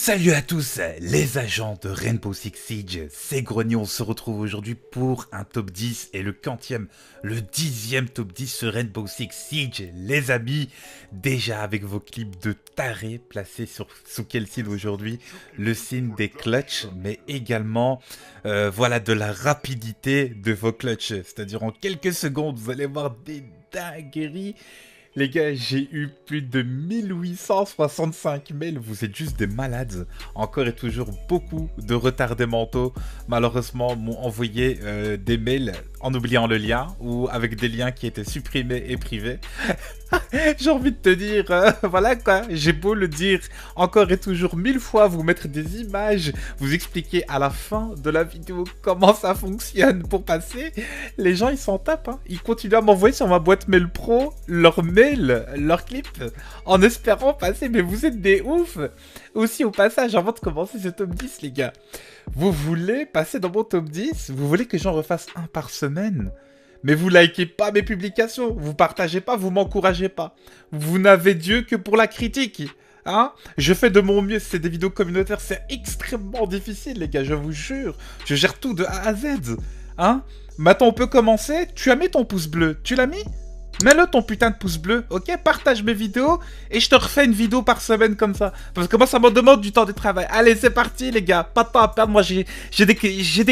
Salut à tous les agents de Rainbow Six Siege, c'est Grogny, on se retrouve aujourd'hui pour un top 10 et le quantième, le 10e top 10 sur Rainbow Six Siege, les amis, déjà avec vos clips de tarés placés sous quel signe aujourd'hui, le signe des clutches, mais également voilà de la rapidité de vos clutches, c'est-à-dire en quelques secondes vous allez voir des dingueries. Les gars, j'ai eu plus de 1865 mails, vous êtes juste des malades. Encore et toujours beaucoup de retardés mentaux, malheureusement, m'ont envoyé des mails en oubliant le lien ou avec des liens qui étaient supprimés et privés. J'ai envie de te dire, voilà quoi, j'ai beau le dire encore et toujours 1000 fois, vous mettre des images, vous expliquer à la fin de la vidéo comment ça fonctionne pour passer. Les gens, ils s'en tapent, hein. Ils continuent à m'envoyer sur ma boîte mail pro leurs mails, leurs clips, en espérant passer, mais vous êtes des oufs. Aussi, au passage, avant de commencer ce top 10, les gars, vous voulez passer dans mon top 10? Vous voulez que j'en refasse un par semaine? Mais vous likez pas mes publications, vous partagez pas, vous m'encouragez pas. Vous n'avez Dieu que pour la critique. Hein? Je fais de mon mieux, c'est des vidéos communautaires, c'est extrêmement difficile les gars, je vous jure. Je gère tout de A à Z. Hein? Maintenant on peut commencer, tu as mis ton pouce bleu, tu l'as mis? Mets-le ton putain de pouce bleu, ok? Partage mes vidéos et je te refais une vidéo par semaine comme ça. Parce que moi ça me demande du temps de travail. Allez c'est parti les gars, pas de temps à perdre, moi j'ai des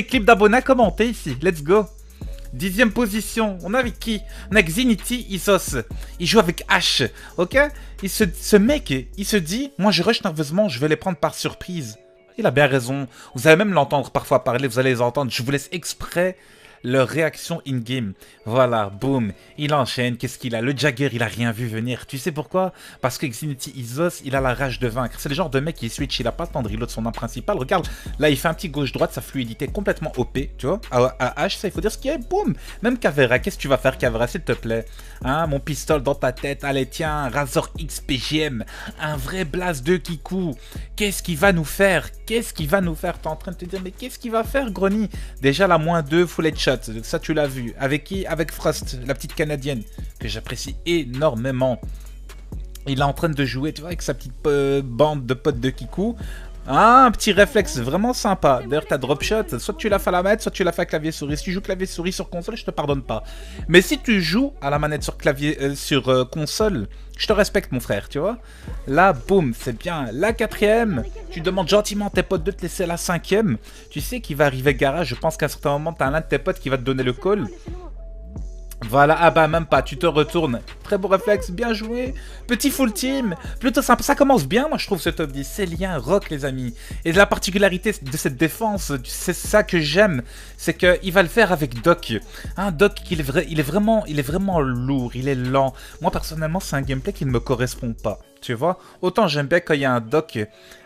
clips d'abonnés à commenter ici, let's go. 10e position, on a avec qui? On a avec Zenity Isos. Il joue avec H, ok? Ce mec, il se dit, moi je rush nerveusement, je vais les prendre par surprise. Il a bien raison. Vous allez même l'entendre parfois parler, vous allez les entendre. Je vous laisse exprès leur réaction in-game. Voilà, boum, il enchaîne. Qu'est-ce qu'il a? Le Jagger, il a rien vu venir. Tu sais pourquoi? Parce que Xfinity Isos, il a la rage de vaincre. C'est le genre de mec qui switch, il a pas le temps de reload son arme principale. Regarde, là, il fait un petit gauche-droite, sa fluidité est complètement OP, tu vois. À H, ça, il faut dire ce qu'il y a, boum. Même Caveira, qu'est-ce que tu vas faire, Caveira, s'il te plaît? Hein, mon pistolet dans ta tête. Allez, tiens, Razor XPGM. Un vrai blast de Kikou. Qu'est-ce qu'il va nous faire? Qu'est-ce qu'il va nous faire? T'es en train de te dire, mais qu'est-ce qu'il va faire, Grogny? Déjà, la -2 full headshot. Ça, tu l'as vu. Avec qui? Avec Frost, la petite Canadienne, que j'apprécie énormément. Il est en train de jouer, tu vois, avec sa petite bande de potes de Kikou. Ah, un petit réflexe vraiment sympa. D'ailleurs, ta drop shot, soit tu la fais à la manette, soit tu la fais à clavier-souris. Si tu joues clavier-souris sur console, je te pardonne pas. Mais si tu joues à la manette sur console, je te respecte, mon frère, tu vois. Là, boum, c'est bien. La 4e, tu demandes gentiment à tes potes de te laisser la 5e. Tu sais qu'il va arriver garage. Je pense qu'à un certain moment, tu as l'un de tes potes qui va te donner le call. Voilà, ah bah même pas, tu te retournes. Très beau réflexe, bien joué. Petit full team, plutôt sympa. Ça commence bien, moi je trouve ce top 10. C'est lien rock les amis. Et la particularité de cette défense, c'est ça que j'aime, c'est qu'il va le faire avec Doc. Hein, Doc, il est vraiment lourd, il est lent. Moi personnellement, c'est un gameplay qui ne me correspond pas. Tu vois, autant j'aime bien quand il y a un Doc,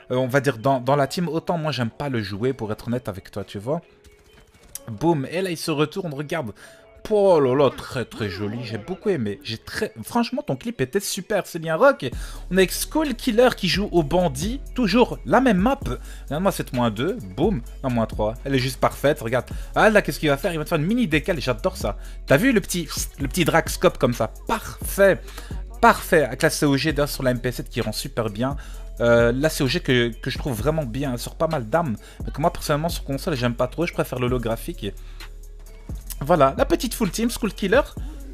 on va dire dans la team, autant moi j'aime pas le jouer pour être honnête avec toi, tu vois. Boum, et là il se retourne, regarde. Oh là là, très très joli, j'ai beaucoup aimé. Franchement, ton clip était super, c'est bien rock. On a avec Skull Killer qui joue au bandit, toujours la même map. Regarde-moi cette -2, boum, non -3. Elle est juste parfaite, regarde. Ah là, qu'est-ce qu'il va faire? Il va te faire une mini décale, j'adore ça. T'as vu le petit drag scope comme ça? Parfait, parfait. Avec la COG d'ailleurs sur la MP7 qui rend super bien. La COG que je trouve vraiment bien, elle sort pas mal d'armes. Mais que moi personnellement sur console, j'aime pas trop, je préfère l'holographique. Voilà, la petite full team, Skull Killer,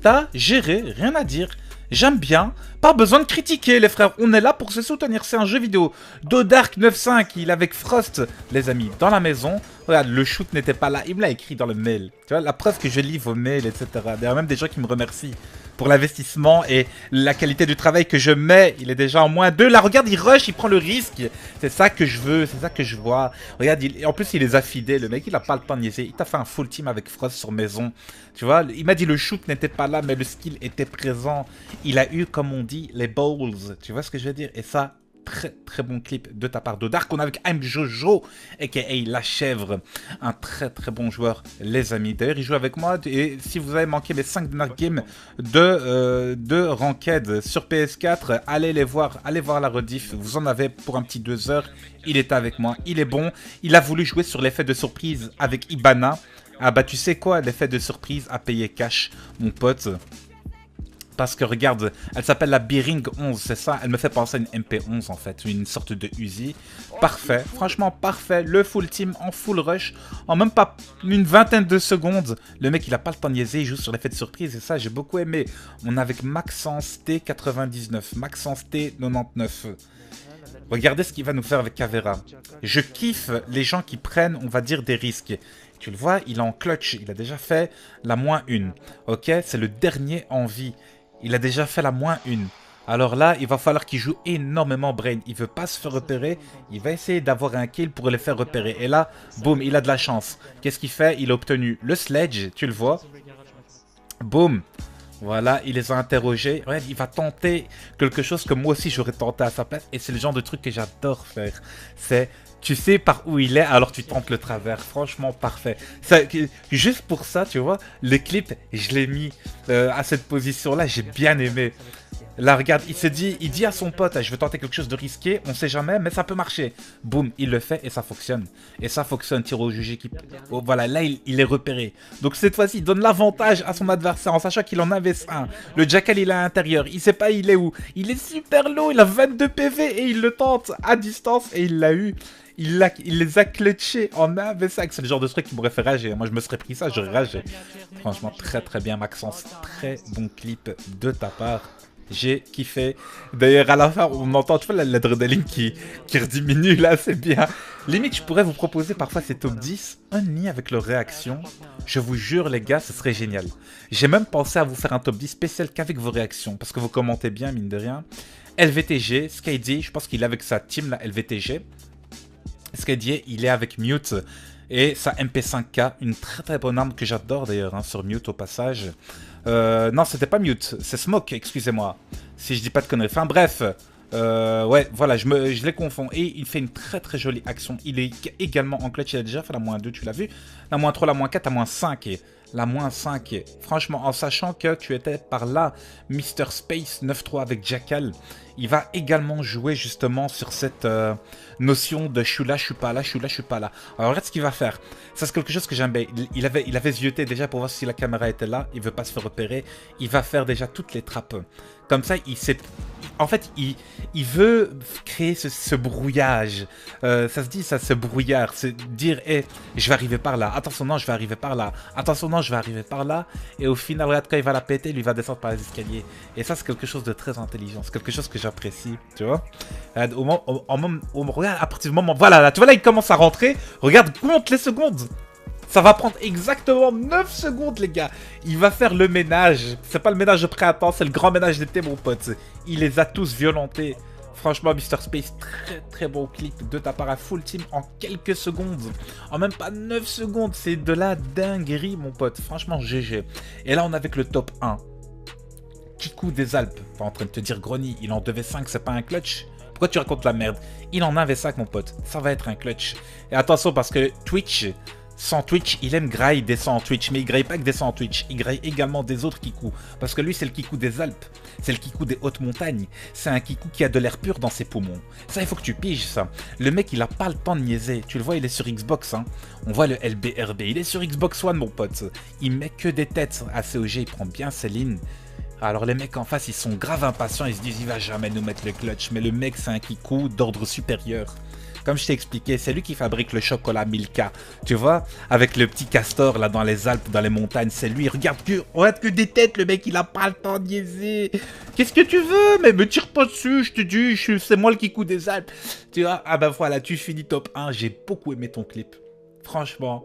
t'as géré, rien à dire. J'aime bien, pas besoin de critiquer les frères, on est là pour se soutenir, c'est un jeu vidéo. Dodark 95, il est avec Frost, les amis, dans la maison. Regarde, le shoot n'était pas là, il me l'a écrit dans le mail. Tu vois, la preuve que je lis vos mails, etc. Il y a même des gens qui me remercient pour l'investissement et la qualité du travail que je mets. Il est déjà en -2. Là, regarde, il rush, il prend le risque. C'est ça que je veux, c'est ça que je vois. Regarde, en plus, il les a fidés. Le mec, il a pas le temps de niaiser. Il t'a fait un full team avec Frost sur maison. Tu vois, il m'a dit le shoot n'était pas là, mais le skill était présent. Il a eu, comme on dit, les balls. Tu vois ce que je veux dire? Et ça, très très bon clip de ta part de Dark. On a avec I'm Jojo, aka La Chèvre, un très très bon joueur, les amis. D'ailleurs, il joue avec moi. Et si vous avez manqué mes 5 dernières games de Ranked sur PS4, allez les voir, allez voir la rediff. Vous en avez pour un petit 2 heures. Il était avec moi, il est bon. Il a voulu jouer sur l'effet de surprise avec Ibana. Ah bah tu sais quoi, l'effet de surprise à payer cash, mon pote. Parce que regarde, elle s'appelle la Bearing 11, c'est ça? Elle me fait penser à une MP11 en fait, une sorte de Uzi. Parfait, franchement parfait. Le full team en full rush, en même pas une vingtaine de secondes. Le mec il a pas le temps de niaiser, il joue sur l'effet de surprise et ça j'ai beaucoup aimé. On est avec Maxence T99, Maxence T99. Regardez ce qu'il va nous faire avec Caveira. Je kiffe les gens qui prennent, on va dire, des risques. Tu le vois, il est en clutch, il a déjà fait la -1. Ok, c'est le dernier en vie. Il a déjà fait la -1. Alors là, il va falloir qu'il joue énormément brain. Il veut pas se faire repérer. Il va essayer d'avoir un kill pour le faire repérer. Et là, boum, il a de la chance. Qu'est-ce qu'il fait? Il a obtenu le sledge, tu le vois. Boum. Voilà, il les a interrogés. Ouais, il va tenter quelque chose que moi aussi j'aurais tenté à sa place. Et c'est le genre de truc que j'adore faire. C'est... Tu sais par où il est, alors tu tentes le travers. Franchement, parfait. Ça, juste pour ça, tu vois, le clip, je l'ai mis à cette position-là. J'ai bien aimé. Là, regarde, il dit à son pote, je veux tenter quelque chose de risqué, on sait jamais, mais ça peut marcher. Boum, il le fait et ça fonctionne. Et ça fonctionne, tir au juge équipe. Oh, voilà, là, il est repéré. Donc cette fois-ci, il donne l'avantage à son adversaire en sachant qu'il en avait un. Le jackal, il est à l'intérieur, il sait pas il est où. Il est super low, il a 22 PV et il le tente à distance et il l'a eu. Il les a clutchés en AV5. C'est le genre de truc qui m'aurait fait rager. Moi, je me serais pris ça, j'aurais ragé. Franchement, très très bien, Maxence. Très bon clip de ta part. J'ai kiffé. D'ailleurs, à la fin, on entend, tu vois, l'adrénaline qui rediminue, là, c'est bien. Limite, je pourrais vous proposer parfois ces top 10 en ligne avec leurs réactions. Je vous jure, les gars, ce serait génial. J'ai même pensé à vous faire un top 10 spécial qu'avec vos réactions, parce que vous commentez bien, mine de rien. LVTG, Skydy, je pense qu'il est avec sa team, là, LVTG. Skydy, il est avec Mute et sa MP5K, une très très bonne arme que j'adore d'ailleurs, hein, sur Mute au passage. Non, c'était pas Mute, c'est Smoke, excusez-moi, si je dis pas de conneries. Enfin bref, ouais, voilà, je les confonds. Et il fait une très très jolie action. Il est également en clutch, il a déjà fait la -2, tu l'as vu. La -3, la -4, la -5. La -5. Franchement, en sachant que tu étais par là, Mr. Space 9-3 avec Jackal, il va également jouer justement sur cette notion de je suis là, je suis pas là, je suis là, je suis pas là. Alors regarde ce qu'il va faire. Ça c'est quelque chose que j'aime bien. Il avait zioté déjà pour voir si la caméra était là. Il veut pas se faire repérer. Il va faire déjà toutes les trappes. Comme ça, il sait... En fait, il veut créer ce brouillage. Ça se dit, ça, ce brouillard. C'est dire, hey, je vais arriver par là. Attention, non, je vais arriver par là. Attention, non, je vais arriver par là. Et au final, regarde, quand il va la péter, lui va descendre par les escaliers. Et ça, c'est quelque chose de très intelligent. C'est quelque chose que j'apprécie, tu vois. Regarde, à partir du moment... Voilà, là, tu vois, là, il commence à rentrer. Regarde, compte les secondes. Ça va prendre exactement 9 secondes, les gars. Il va faire le ménage. C'est pas le ménage de printemps, c'est le grand ménage d'été, mon pote. Il les a tous violentés. Franchement, Mr. Space, très très bon clip de ta part à full team en quelques secondes. En même pas 9 secondes, c'est de la dinguerie, mon pote. Franchement, GG. Et là, on est avec le top 1. Kikou des Alpes. Pas en train de te dire, Grony, il en devait 5, c'est pas un clutch? Pourquoi tu racontes la merde? Il en avait 5, mon pote. Ça va être un clutch. Et attention, parce que Twitch... Sans Twitch, il aime graille des 100 Twitch, mais il graille pas que des 100 Twitch, il graille également des autres Kikou. Parce que lui, c'est le Kikou des Alpes, c'est le Kikou des hautes montagnes, c'est un Kikou qui a de l'air pur dans ses poumons. Ça, il faut que tu piges ça. Le mec, il a pas le temps de niaiser. Tu le vois, il est sur Xbox, hein. On voit le LBRB, il est sur Xbox One, mon pote. Il met que des têtes à COG, il prend bien ses lignes. Alors les mecs en face, ils sont grave impatients, ils se disent, il va jamais nous mettre le clutch. Mais le mec, c'est un Kikou d'ordre supérieur. Comme je t'ai expliqué, c'est lui qui fabrique le chocolat Milka. Tu vois, avec le petit castor là dans les Alpes, dans les montagnes, c'est lui. Regarde que des têtes, le mec, il a pas le temps de niaiser. Qu'est-ce que tu veux? Mais me tire pas dessus, je te dis, c'est moi le Kikou des Alpes. Tu vois, ah ben voilà, tu finis top 1. J'ai beaucoup aimé ton clip. Franchement,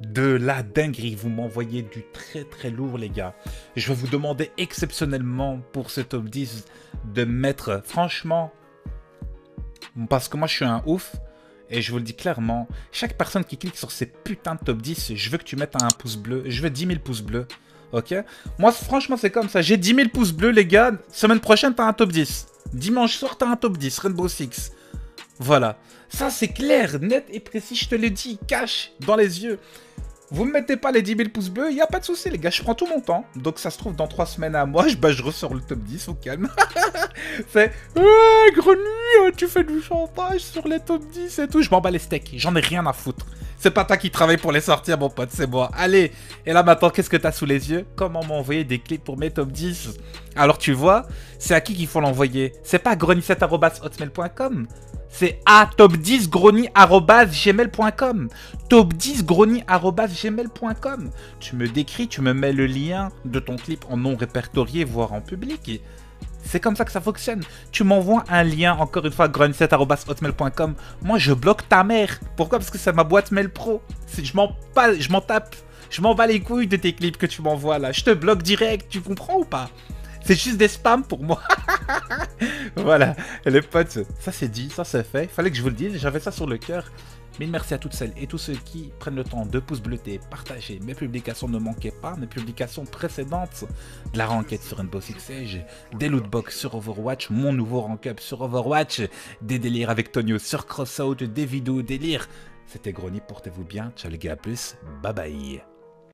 de la dinguerie. Vous m'envoyez du très très lourd, les gars. Je vais vous demander exceptionnellement pour ce top 10 de mettre, franchement... Parce que moi, je suis un ouf. Et je vous le dis clairement, chaque personne qui clique sur ces putains de top 10, je veux que tu mettes un pouce bleu. Je veux 10 000 pouces bleus. Ok? Moi, franchement, c'est comme ça. J'ai 10 000 pouces bleus, les gars. Semaine prochaine, t'as un top 10. Dimanche soir, t'as un top 10. Rainbow Six. Voilà. Ça, c'est clair, net et précis. Je te le dis. Cash dans les yeux. Vous me mettez pas les 10 000 pouces bleus, y a pas de souci les gars, je prends tout mon temps. Donc ça se trouve dans 3 semaines à moi, je ressors le top 10 au calme. C'est ouais, Grenouille, tu fais du chantage sur les top 10 et tout. Je m'en bats les steaks, j'en ai rien à foutre. C'est pas toi qui travaille pour les sortir, mon pote, c'est moi. Allez, et là maintenant, qu'est-ce que t'as sous les yeux? Comment m'envoyer des clips pour mes top 10? Alors tu vois, c'est à qui qu'il faut l'envoyer? C'est pas grony7@hotmail.com. C'est à top10grony@gmail.com. top10grony@gmail.com. Tu me décris, tu me mets le lien de ton clip en non répertorié, voire en public. Et c'est comme ça que ça fonctionne. Tu m'envoies un lien, encore une fois, grony7@hotmail.com. Moi, je bloque ta mère. Pourquoi? Parce que c'est ma boîte mail pro. Je m'en tape. Je m'en bats les couilles de tes clips que tu m'envoies là. Je te bloque direct, tu comprends ou pas? C'est juste des spams pour moi. Voilà, et les potes, ça c'est dit, ça c'est fait. Fallait que je vous le dise, j'avais ça sur le cœur. Mille merci à toutes celles et tous ceux qui prennent le temps de pouces bleutés, partager. Mes publications ne manquaient pas, mes publications précédentes. De la ranked sur Rainbow Six Siege, des lootbox sur Overwatch, mon nouveau rank up sur Overwatch, des délires avec Tonio sur Crossout, des vidéos délires. C'était Grony, portez-vous bien, ciao les gars, à plus, bye bye.